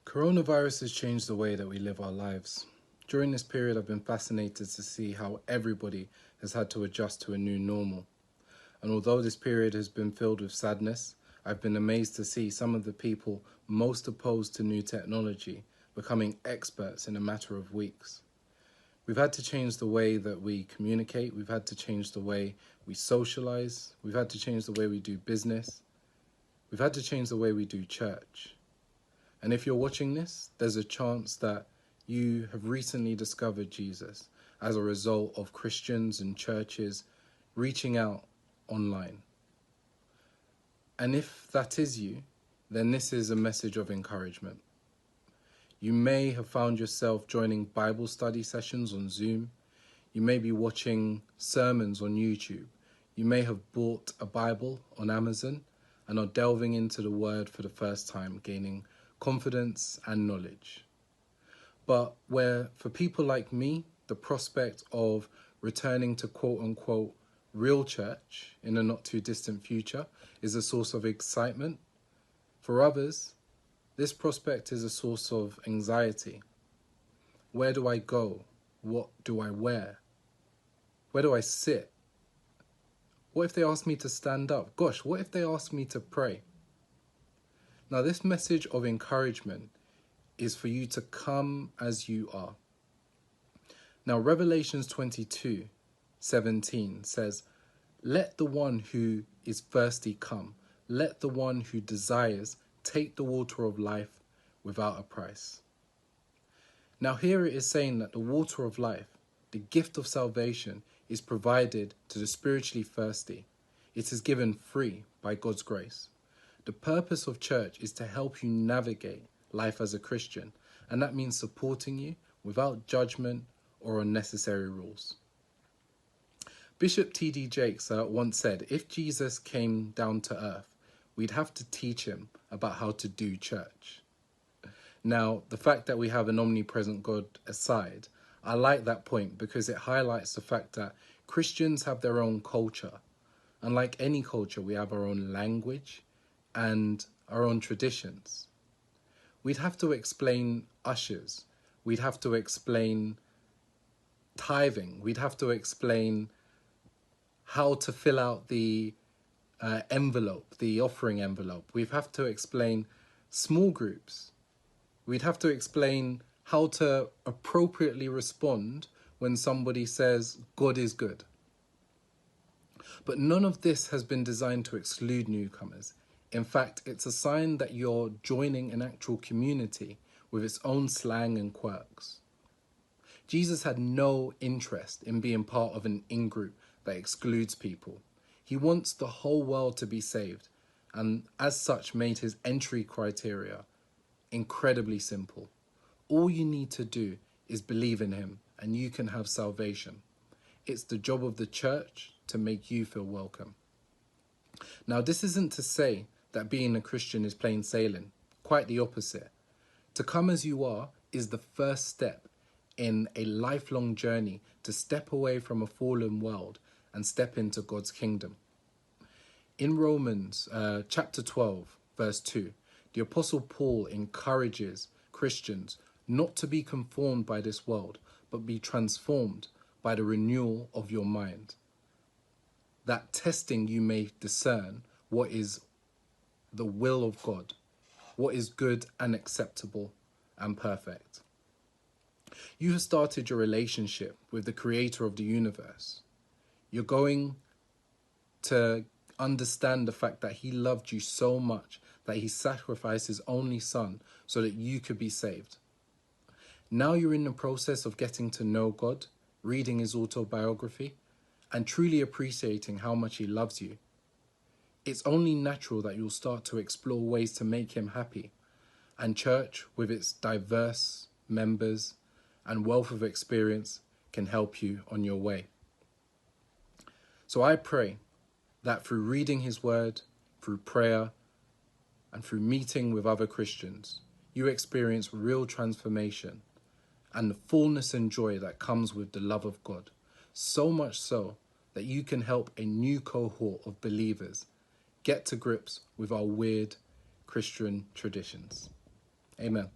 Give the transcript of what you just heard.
Coronavirus has changed the way that we live our lives. During this period, I've been fascinated to see how everybody has had to adjust to a new normal. And although this period has been filled with sadness, I've been amazed to see some of the people most opposed to new technology becoming experts in a matter of weeks. We've had to change the way that we communicate. We've had to change the way we socialize. We've had to change the way we do business. We've had to change the way we do church. And if you're watching this, there's a chance that you have recently discovered Jesus as a result of Christians and churches reaching out online. And if that is you, then this is a message of encouragement. You may have found yourself joining Bible study sessions on Zoom. You may be watching sermons on YouTube. You may have bought a Bible on Amazon and are delving into the Word for the first time, gaining confidence and knowledge. But where, for people like me, the prospect of returning to quote-unquote real church in a not too distant future is a source of excitement, for others, this prospect is a source of anxiety. Where do I go? What do I wear? Where do I sit? What if they ask me to stand up? Gosh, what if they ask me to pray? Now, this message of encouragement is for you to come as you are. Now, Revelations 22:17 says, "Let the one who is thirsty come. Let the one who desires take the water of life without a price." Now, here it is saying that the water of life, the gift of salvation, is provided to the spiritually thirsty. It is given free by God's grace. The purpose of church is to help you navigate life as a Christian, and that means supporting you without judgment or unnecessary rules. Bishop T.D. Jakes once said, if Jesus came down to earth, we'd have to teach him about how to do church. Now, the fact that we have an omnipresent God aside, I like that point because it highlights the fact that Christians have their own culture. And like any culture, we have our own language and our own traditions. We'd have to explain ushers. We'd have to explain tithing. We'd have to explain how to fill out the envelope, the offering envelope. We'd have to explain small groups. We'd have to explain how to appropriately respond when somebody says, God is good. But none of this has been designed to exclude newcomers. In fact, it's a sign that you're joining an actual community with its own slang and quirks. Jesus had no interest in being part of an in-group that excludes people. He wants the whole world to be saved, and as such made his entry criteria incredibly simple. All you need to do is believe in him, and you can have salvation. It's the job of the church to make you feel welcome. Now, this isn't to say that being a Christian is plain sailing. Quite the opposite. To come as you are is the first step in a lifelong journey to step away from a fallen world and step into God's kingdom. In Romans chapter 12, verse 2, the Apostle Paul encourages Christians not to be conformed by this world, but be transformed by the renewal of your mind. That testing you may discern what is the will of God, what is good and acceptable and perfect. You have started your relationship with the creator of the universe. You're going to understand the fact that he loved you so much that he sacrificed his only son so that you could be saved. Now you're in the process of getting to know God, reading his autobiography, and truly appreciating how much he loves you. It's only natural that you'll start to explore ways to make him happy, and church, with its diverse members and wealth of experience, can help you on your way. So I pray that through reading his word, through prayer, and through meeting with other Christians, you experience real transformation and the fullness and joy that comes with the love of God, so much so that you can help a new cohort of believers get to grips with our weird Christian traditions. Amen.